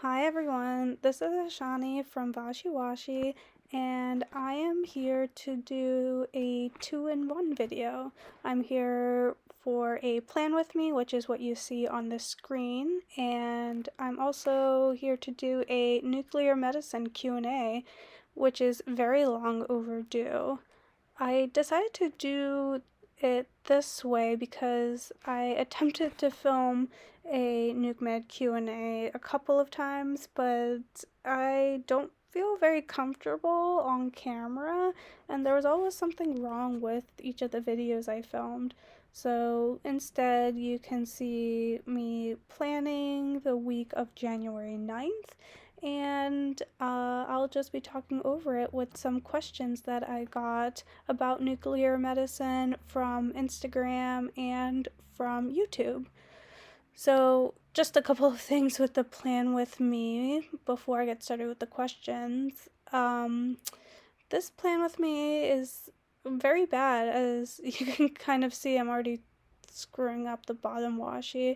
Hi everyone, this is Ashani from Vashi Washi, and I am here to do a 2-in-1 video. I'm here for a plan with me, which is what you see on the screen, and I'm also here to do a nuclear medicine Q&A, which is very long overdue. I decided to do it this way because I attempted to film a Nuc Med Q&A a couple of times, but I don't feel very comfortable on camera, and there was always something wrong with each of the videos I filmed. So instead, you can see me planning the week of January 9th, and I'll just be talking over it with some questions that I got about nuclear medicine from Instagram and from YouTube. So, just a couple of things with the plan with me before I get started with the questions. This plan with me is very bad, as you can kind of see. I'm already screwing up the bottom washi,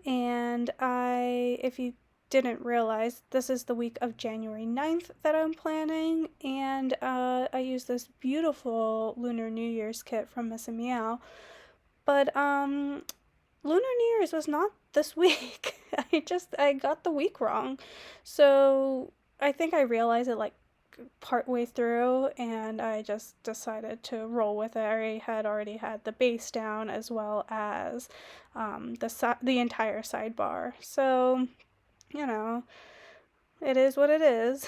and if you didn't realize, this is the week of January 9th that I'm planning, and I use this beautiful Lunar New Year's kit from Meow. But Lunar New Year's was not this week. I got the week wrong. So I think I realized it like partway through, and I just decided to roll with it. I had already had the base down as well as the entire sidebar. So, you know, it is what it is.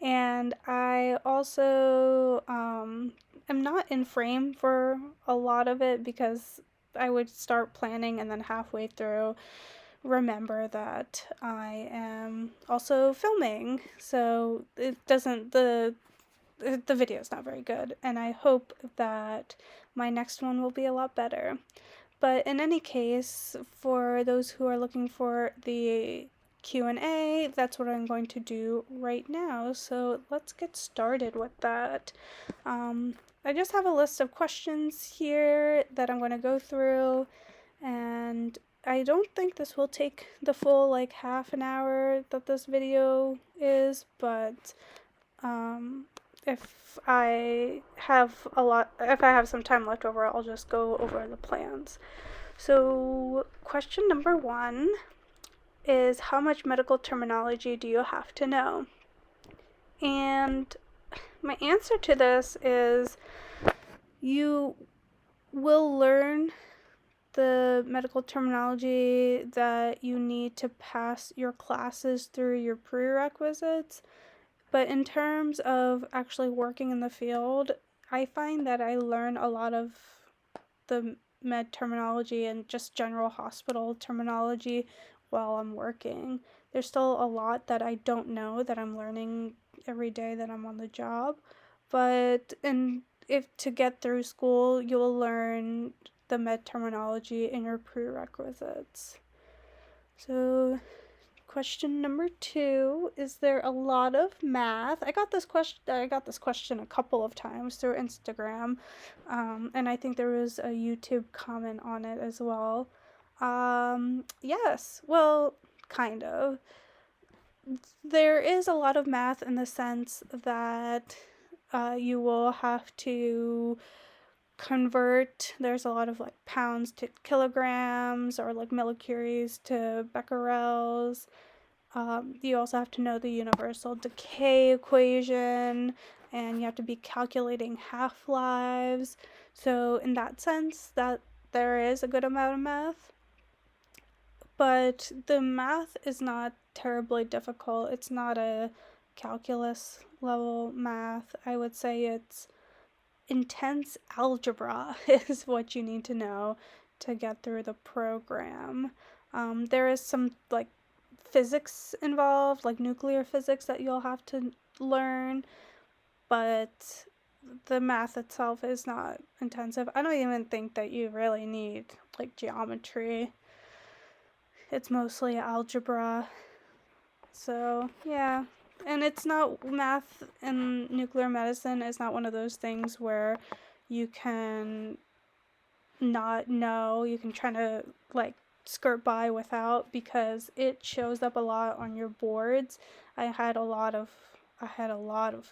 And I also am not in frame for a lot of it because I would start planning and then halfway through remember that I am also filming. So it doesn't, the video is not very good, and I hope that my next one will be a lot better. But in any case, for those who are looking for the Q&A, that's what I'm going to do right now. So let's get started with that. I just have a list of questions here that I'm going to go through, and I don't think this will take the full like half an hour that this video is, but if I have some time left over, I'll just go over the plans. So, question number 1 is, how much medical terminology do you have to know? And my answer to this is, you will learn the medical terminology that you need to pass your classes through your prerequisites. But in terms of actually working in the field, I find that I learn a lot of the med terminology and just general hospital terminology while I'm working. There's still a lot that I don't know that I'm learning every day that I'm on the job. But if to get through school, you'll learn the med terminology in your prerequisites. So question number 2, is there a lot of math? I got this question a couple of times through Instagram, and I think there was a YouTube comment on it as well. Yes, well, kind of. There is a lot of math in the sense that you will have to convert. There's a lot of like pounds to kilograms, or like millicuries to becquerels. You also have to know the universal decay equation, and you have to be calculating half-lives. So in that sense, that there is a good amount of math, but the math is not terribly difficult. It's not a calculus level math. I would say it's intense algebra is what you need to know to get through the program. There is some like physics involved, like nuclear physics, that you'll have to learn, but the math itself is not intensive. I don't even think that you really need like geometry. It's mostly algebra. So, yeah. And it's not, math in nuclear medicine is not one of those things where you can not know. You can try to like skirt by without, because it shows up a lot on your boards. I had a lot of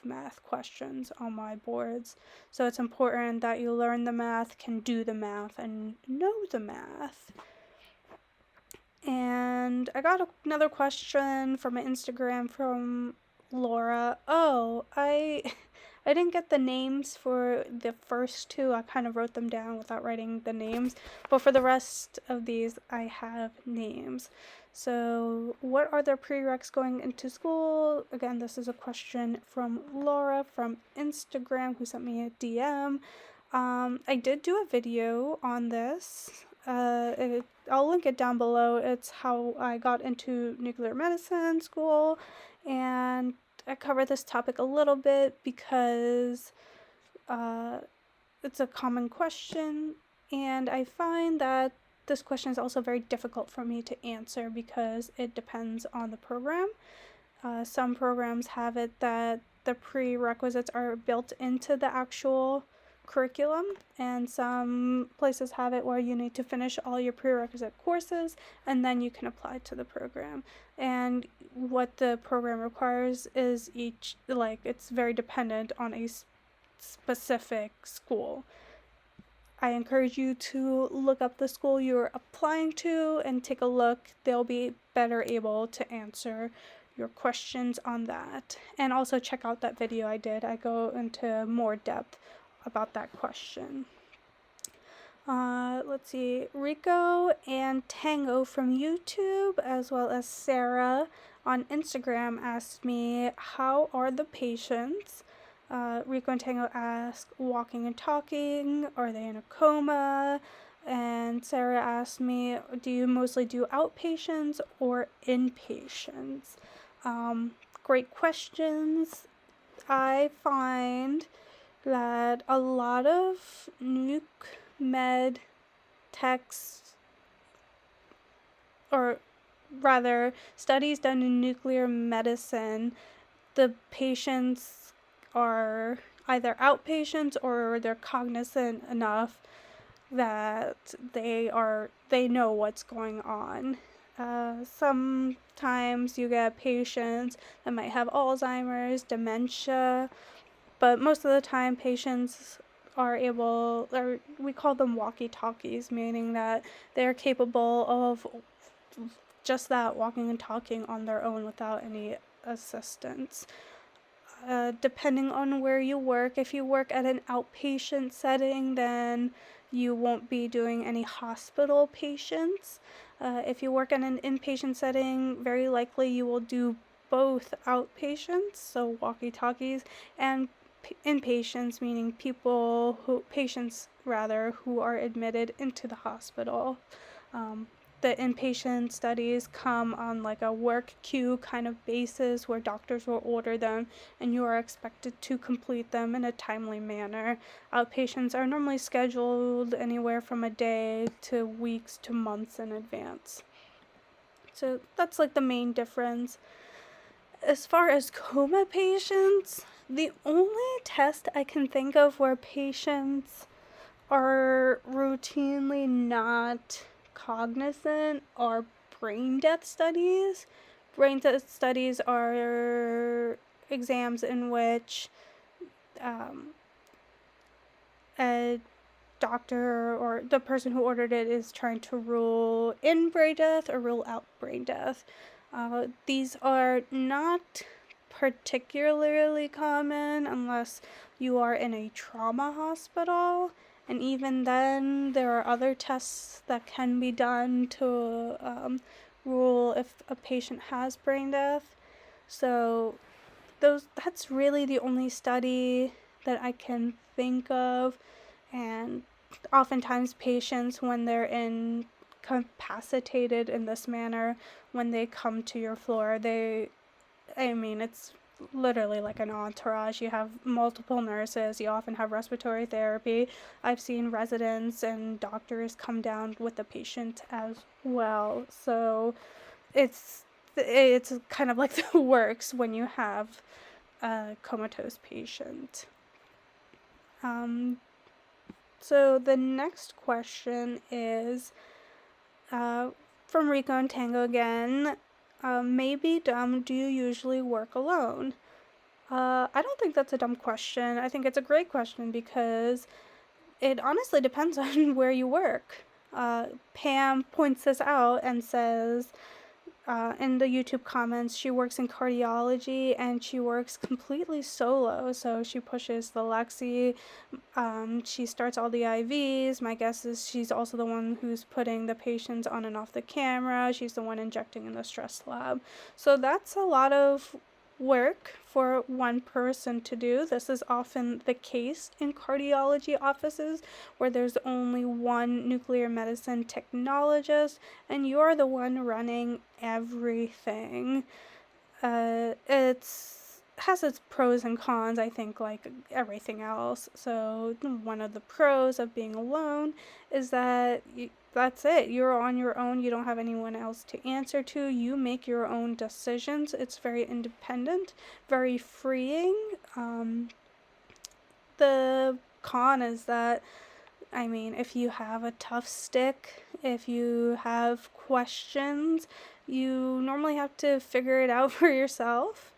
math questions on my boards, so it's important that you learn the math, can do the math, and know the math. And I got another question from my Instagram from Laura. Oh, I didn't get the names for the first two. I kind of wrote them down without writing the names, but for the rest of these, I have names. So, what are the prereqs going into school? Again, this is a question from Laura from Instagram, who sent me a DM. I did do a video on this. I'll link it down below. It's how I got into nuclear medicine school, and I cover this topic a little bit because it's a common question, and I find that this question is also very difficult for me to answer because it depends on the program. Some programs have it that the prerequisites are built into the actual curriculum, and some places have it where you need to finish all your prerequisite courses and then you can apply to the program. And what the program requires is it's very dependent on a specific school. I encourage you to look up the school you're applying to and take a look. They'll be better able to answer your questions on that. And also check out that video I did. I go into more depth about that question. Let's see, Rico and Tango from YouTube, as well as Sarah on Instagram, asked me, how are the patients? Rico and Tango asked, walking and talking, are they in a coma? And Sarah asked me, do you mostly do outpatients or inpatients? Great questions. I find that a lot of Nuc Med techs, or rather studies done in nuclear medicine, the patients are either outpatients or they're cognizant enough that they know what's going on. Sometimes you get patients that might have Alzheimer's, dementia, but most of the time patients are able, or we call them walkie-talkies, meaning that they're capable of just that, walking and talking on their own without any assistance. Depending on where you work, if you work at an outpatient setting, then you won't be doing any hospital patients. If you work in an inpatient setting, very likely you will do both outpatients, so walkie-talkies, and inpatients, meaning patients who are admitted into the hospital. The inpatient studies come on like a work queue kind of basis where doctors will order them and you are expected to complete them in a timely manner. Outpatients are normally scheduled anywhere from a day to weeks to months in advance. So that's like the main difference. As far as coma patients, the only test I can think of where patients are routinely not cognizant are brain death studies. Brain death studies are exams in which a doctor or the person who ordered it is trying to rule in brain death or rule out brain death. These are not particularly common unless you are in a trauma hospital, and even then there are other tests that can be done to rule if a patient has brain death. So that's really the only study that I can think of, and oftentimes patients, when they're incapacitated in this manner, when they come to your floor, it's literally like an entourage. You have multiple nurses, you often have respiratory therapy. I've seen residents and doctors come down with the patient as well. So it's kind of like the works when you have a comatose patient. So the next question is from Rico and Tango again. Maybe dumb, do you usually work alone? I don't think that's a dumb question. I think it's a great question because it honestly depends on where you work. Pam points this out and says in the YouTube comments she works in cardiology and she works completely solo. So she pushes the Lexi, she starts all the IVs. My guess is she's also the one who's putting the patients on and off the camera. She's the one injecting in the stress lab. So that's a lot of work for one person to do. This is often the case in cardiology offices where there's only one nuclear medicine technologist and you're the one running everything. It's has its pros and cons, I think, like everything else. So one of the pros of being alone is that that's it. You're on your own. You don't have anyone else to answer to. You make your own decisions. It's very independent, very freeing. The con is that, I mean, if you have a tough stick, if you have questions, you normally have to figure it out for yourself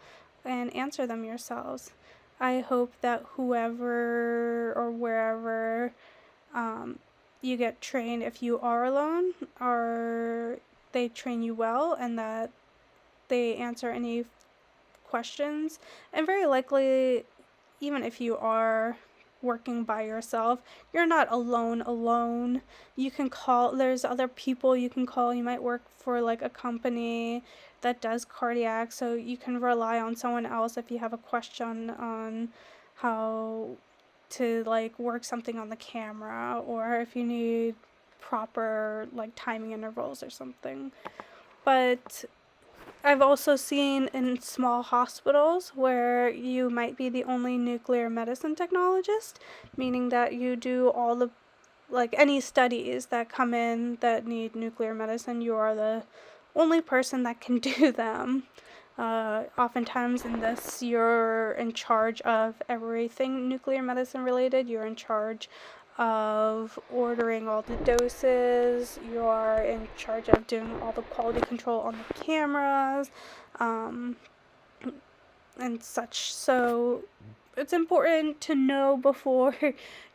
and answer them yourselves. I hope that whoever or wherever you get trained, if you are alone, or they train you well and that they answer any questions. And very likely, even if you are working by yourself, you're not alone. You can call, there's other people you can call. You might work for like a company that does cardiac, so you can rely on someone else if you have a question on how to like work something on the camera, or if you need proper like timing intervals or something. But I've also seen in small hospitals where you might be the only nuclear medicine technologist, meaning that you do all the, like any studies that come in that need nuclear medicine, you are the only person that can do them. Oftentimes in this, you're in charge of everything nuclear medicine related. You're in charge of ordering all the doses. You are in charge of doing all the quality control on the cameras, and such. So it's important to know before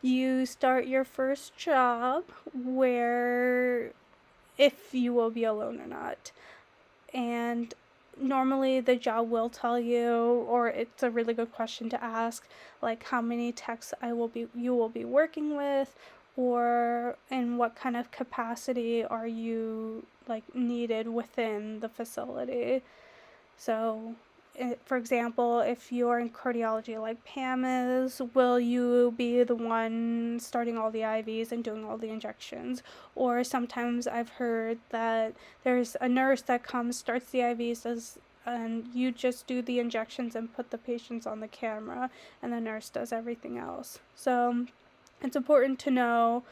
you start your first job where, if you will be alone or not. And normally the job will tell you, or it's a really good question to ask, like how many techs you will be working with, or in what kind of capacity are you like needed within the facility. So for example, if you're in cardiology like Pam is, will you be the one starting all the IVs and doing all the injections? Or sometimes I've heard that there's a nurse that comes, starts the IVs, and you just do the injections and put the patients on the camera, and the nurse does everything else. So it's important to know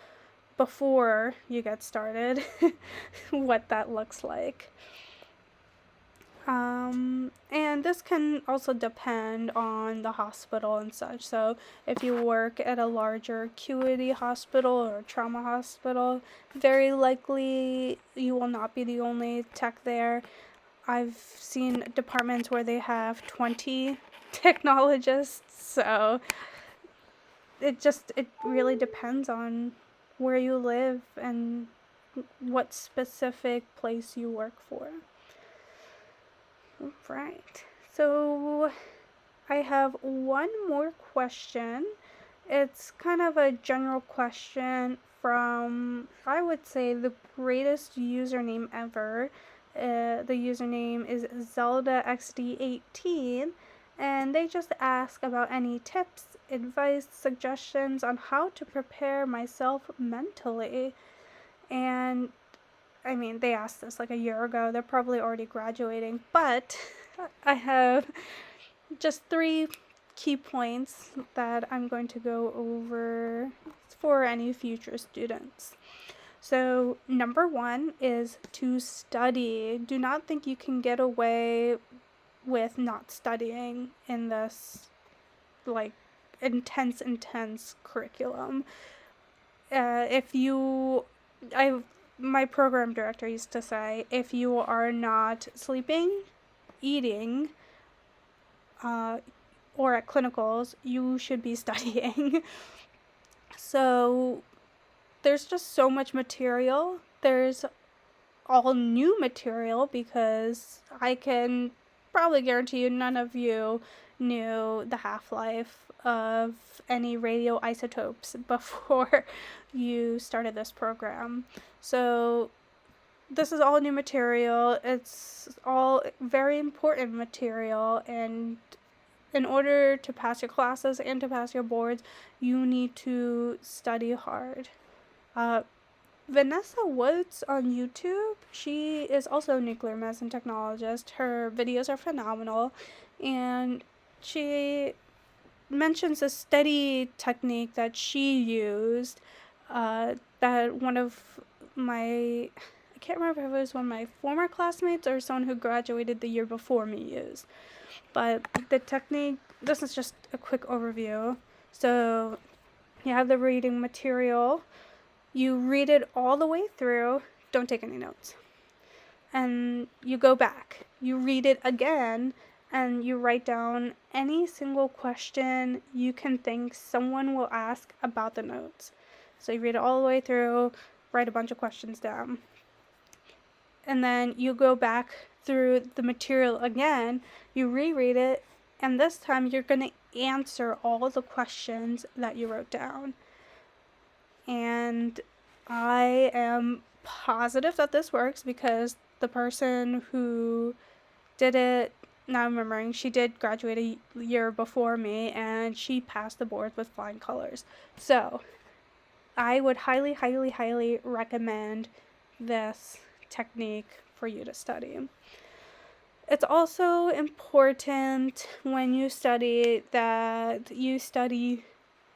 before you get started what that looks like. And this can also depend on the hospital and such. So if you work at a larger acuity hospital or trauma hospital, very likely you will not be the only tech there. I've seen departments where they have 20 technologists, so it really depends on where you live and what specific place you work for. Right. So I have one more question. It's kind of a general question from, I would say, the greatest username ever. The username is ZeldaXD18, and they just ask about any tips, advice, suggestions on how to prepare myself mentally. And I mean, they asked this like a year ago. They're probably already graduating, but I have just 3 key points that I'm going to go over for any future students. So, number 1 is to study. Do not think you can get away with not studying in this like intense curriculum. I've my program director used to say, if you are not sleeping, eating, or at clinicals, you should be studying. So there's just so much material. There's all new material because I can probably guarantee you none of you knew the half-life of any radioisotopes before you started this program. So this is all new material. It's all very important material, and in order to pass your classes and to pass your boards, you need to study hard. Vanessa Woods on YouTube, she is also a nuclear medicine technologist. Her videos are phenomenal, and she mentions a study technique that she used that one of my, I can't remember if it was one of my former classmates or someone who graduated the year before me used. But the technique, this is just a quick overview. So you have the reading material. You read it all the way through. Don't take any notes. And you go back. You read it again, and you write down any single question you can think someone will ask about the notes. So you read it all the way through, write a bunch of questions down. And then you go back through the material again, you reread it, and this time you're going to answer all of the questions that you wrote down. And I am positive that this works because the person who did it, now I'm remembering, she did graduate a year before me, and she passed the board with flying colors. So I would highly, highly, highly recommend this technique for you to study. It's also important when you study that you study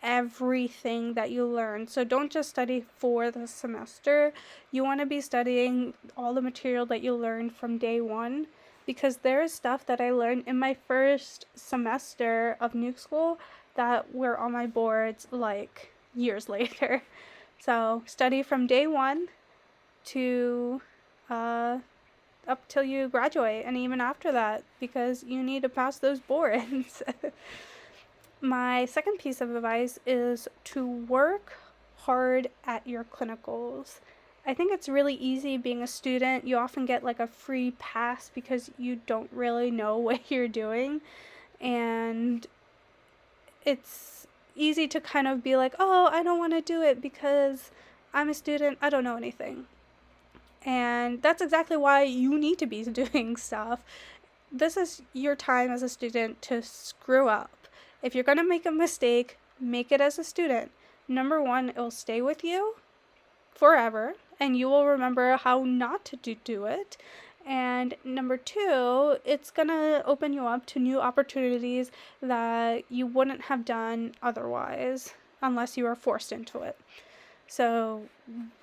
everything that you learn. So don't just study for the semester. You want to be studying all the material that you learned from day one, because there is stuff that I learned in my first semester of nuke school that were on my boards like years later. So study from day one to up till you graduate, and even after that, because you need to pass those boards. My second piece of advice is to work hard at your clinicals. I think it's really easy being a student. You often get like a free pass because you don't really know what you're doing, and it's easy to kind of be like, oh, I don't want to do it because I'm a student, I don't know anything. And that's exactly why you need to be doing stuff. This is your time as a student to screw up. If you're going to make a mistake, make it as a student. Number one, it will stay with you forever, and you will remember how not to do it. And number two, it's going to open you up to new opportunities that you wouldn't have done otherwise unless you were forced into it. So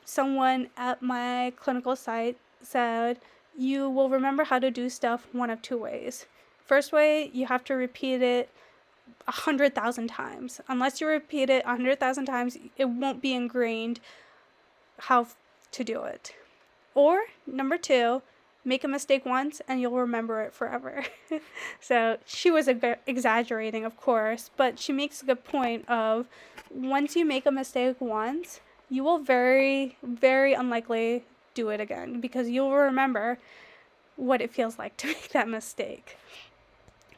someone at my clinical site said, you will remember how to do stuff one of two ways. First way, you have to repeat it 100,000 times. Unless you repeat it 100,000 times, it won't be ingrained how to do it. Or number two, make a mistake once and you'll remember it forever. So she was exaggerating, of course, but she makes a good point of once you make a mistake once, you will very, very unlikely do it again because you'll remember what it feels like to make that mistake.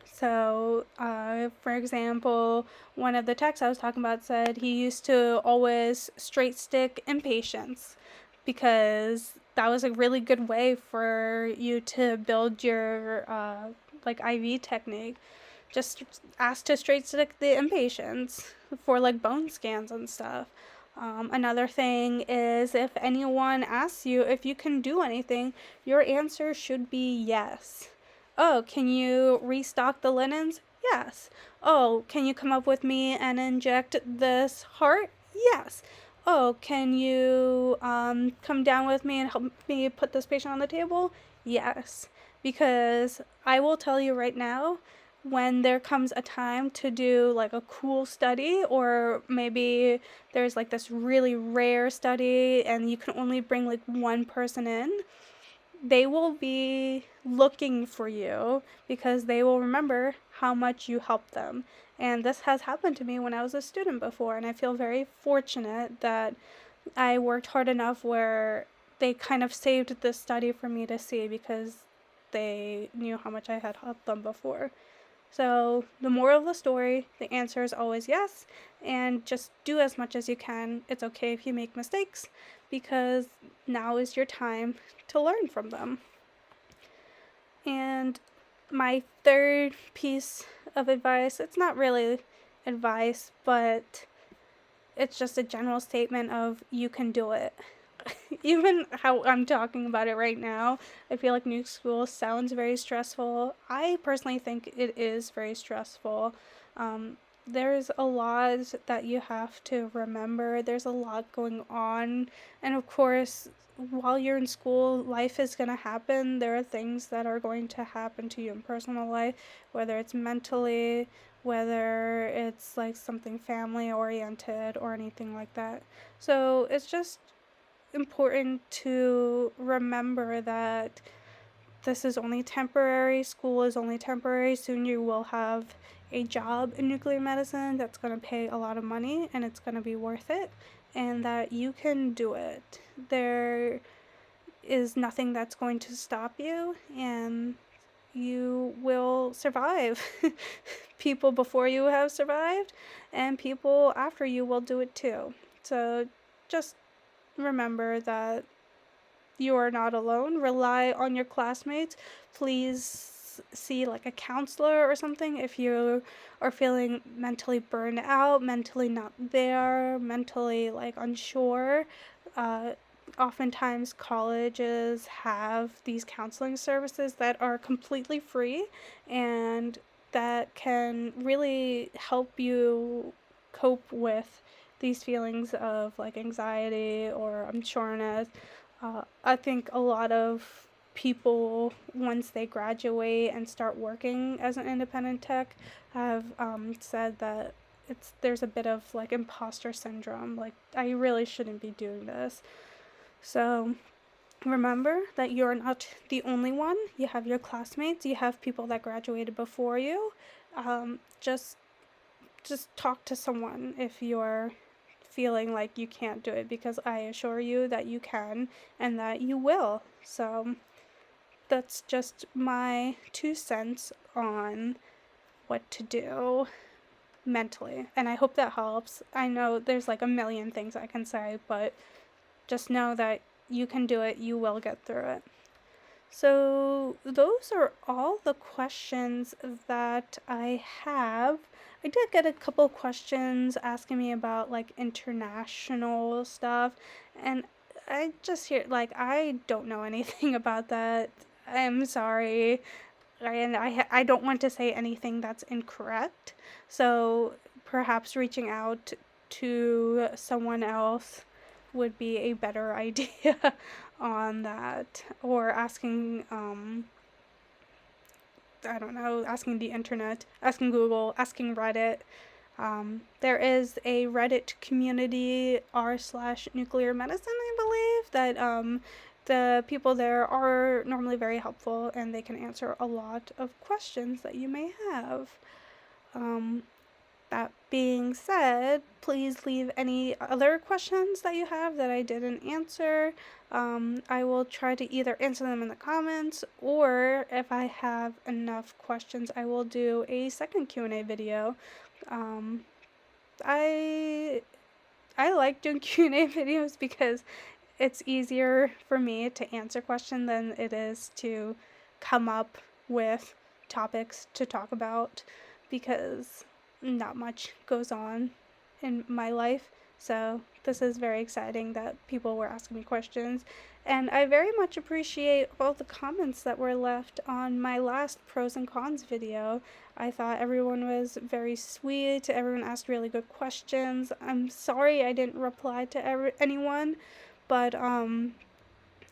So, for example, one of the texts I was talking about said he used to always straight stick inpatients because that was a really good way for you to build your like IV technique. Just ask to straight stick the inpatients for like bone scans and stuff. Another thing is if anyone asks you if you can do anything, your answer should be yes. Oh, can you restock the linens? Yes. Oh, can you come up with me and inject this heart? Yes. Oh, can you come down with me and help me put this patient on the table? Yes. Because I will tell you right now, when there comes a time to do like a cool study, or maybe there's like this really rare study and you can only bring like one person in, they will be looking for you because they will remember how much you helped them. And this has happened to me when I was a student before, and I feel very fortunate that I worked hard enough where they kind of saved this study for me to see because they knew how much I had helped them before. So, the moral of the story, the answer is always yes, and just do as much as you can. It's okay if you make mistakes because now is your time to learn from them. And my third piece of advice, it's not really advice, but it's just a general statement of you can do it. Even how I'm talking about it right now, I feel like new school sounds very stressful. I personally think it is very stressful. There's a lot that you have to remember. There's a lot going on. And of course, while you're in school, life is going to happen. There are things that are going to happen to you in personal life, whether it's mentally, whether it's like something family oriented or anything like that. So it's just important to remember that this is only temporary, school is only temporary. Soon you will have a job in nuclear medicine that's going to pay a lot of money and it's going to be worth it, and that you can do it. There is nothing that's going to stop you, and you will survive. People before you have survived, and people after you will do it too. So just remember that you are not alone. Rely on your classmates. Please see like a counselor or something if you are feeling mentally burned out, mentally not there, mentally like unsure. Uh, Oftentimes colleges have these counseling services that are completely free and that can really help you cope with these feelings of like anxiety or unsureness. I think a lot of people, once they graduate and start working as an independent tech, have said that there's a bit of like imposter syndrome. Like, I really shouldn't be doing this. So remember that you're not the only one. You have your classmates. You have people that graduated before you. Just talk to someone if you're feeling like you can't do it, because I assure you that you can and that you will. So that's just my 2 cents on what to do mentally, and I hope that helps. I know there's like a million things I can say, but just know that you can do it, you will get through it. So those are all the questions that I have. I did get a couple questions asking me about like international stuff, and I just hear like I don't know anything about that. I'm sorry. And I don't want to say anything that's incorrect. So perhaps reaching out to someone else would be a better idea on that, or asking I don't know, asking the internet, asking Google, asking Reddit. There is a Reddit community r/nuclear medicine, I believe, that the people there are normally very helpful and they can answer a lot of questions that you may have. That being said, please leave any other questions that you have that I didn't answer. I will try to either answer them in the comments, or if I have enough questions, I will do a second Q&A video. I like doing Q&A videos because it's easier for me to answer questions than it is to come up with topics to talk about, because not much goes on in my life. So this is very exciting that people were asking me questions, and I very much appreciate all the comments that were left on my last pros and cons video. I thought everyone was very sweet. Everyone asked really good questions. I'm sorry I didn't reply to anyone, but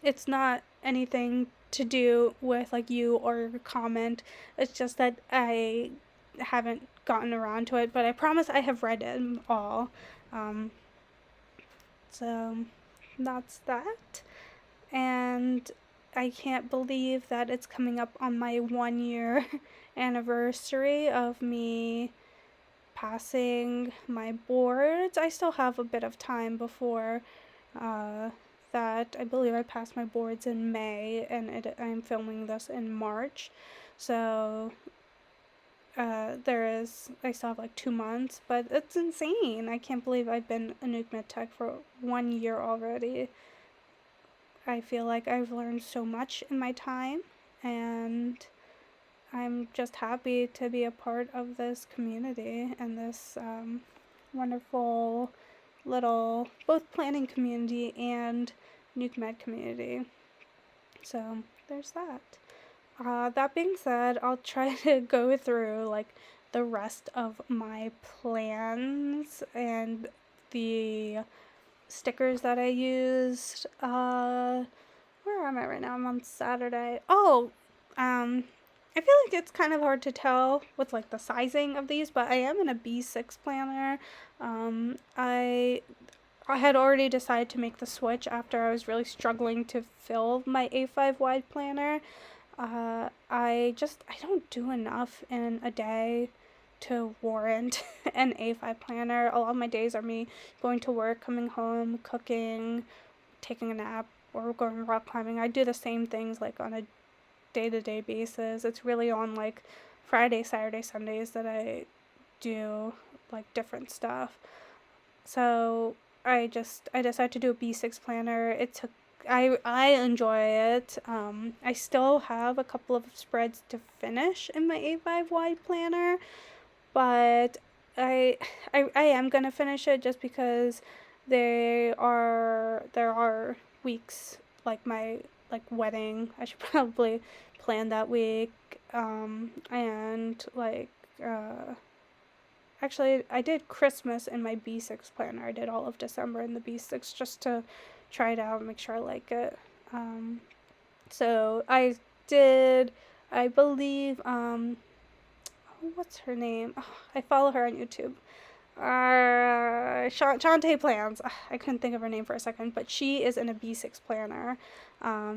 it's not anything to do with like you or your comment. It's just that I haven't gotten around to it, but I promise I have read them all. So that's that. And I can't believe that it's coming up on my 1 year anniversary of me passing my boards. I still have a bit of time before that. I believe I passed my boards in May, and I'm filming this in March. So I still have like 2 months, but it's insane. I can't believe I've been a Nuc Med Tech for 1 year already. I feel like I've learned so much in my time, and I'm just happy to be a part of this community and this wonderful little both planning community and Nuc Med community. So there's that. That being said, I'll try to go through like the rest of my plans and the stickers that I used. Where am I right now? I'm on Saturday. Oh, I feel like it's kind of hard to tell with like the sizing of these, but I am in a B6 planner. I had already decided to make the switch after I was really struggling to fill my A5 wide planner. I don't do enough in a day to warrant an A5 planner. A lot of my days are me going to work, coming home, cooking, taking a nap, or going rock climbing. I do the same things like on a day-to-day basis. It's really on like Friday, Saturday, Sundays that I do like different stuff. So I decided to do a B6 planner. I enjoy it. I still have a couple of spreads to finish in my A5 wide planner, but I am gonna finish it just because there are weeks like my wedding. I should probably plan that week. And like actually I did Christmas in my B6 planner. I did all of December in the B6 just to try it out and make sure I like it. So I did, I believe, what's her name? Oh, I follow her on YouTube. Shantae Plans. I couldn't think of her name for a second, but she is in a B6 planner.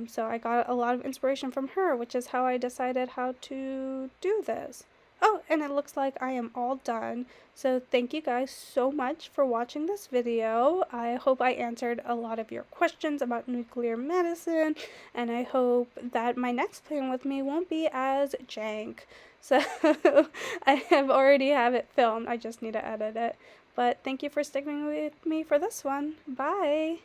So I got a lot of inspiration from her, which is how I decided how to do this. Oh, and it looks like I am all done. So thank you guys so much for watching this video. I hope I answered a lot of your questions about nuclear medicine, and I hope that my next plan with me won't be as jank. So I already have it filmed. I just need to edit it. But thank you for sticking with me for this one. Bye.